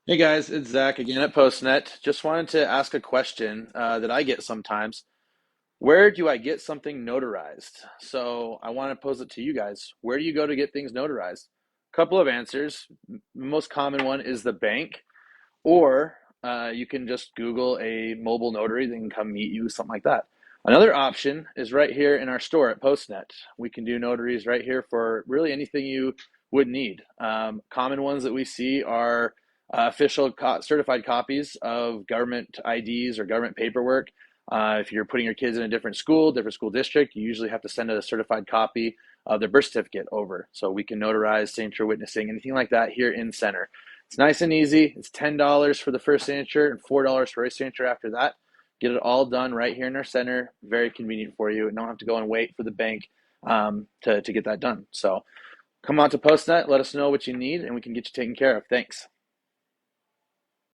Hey guys, it's Zach again at PostNet. Just wanted to ask a question that I get sometimes. Where do I get something notarized? So I want to pose it to you guys. Where do you go to get things notarized? Couple of answers. The most common one is the bank, or you can just Google a mobile notary that can come meet you, something like that. Another option is right here in our store at PostNet. We can do notaries right here for really anything you would need. Common ones that we see are official certified copies of government IDs or government paperwork. If you're putting your kids in a different school district, you usually have to send a certified copy of their birth certificate over. So we can notarize, signature witnessing, anything like that here in center. It's nice and easy. It's $10 for the first signature and $4 for a signature after that. Get it all done right here in our center. Very convenient for you. And don't have to go and wait for the bank to get that done. So come on to PostNet. Let us know what you need, and we can get you taken care of. Thanks.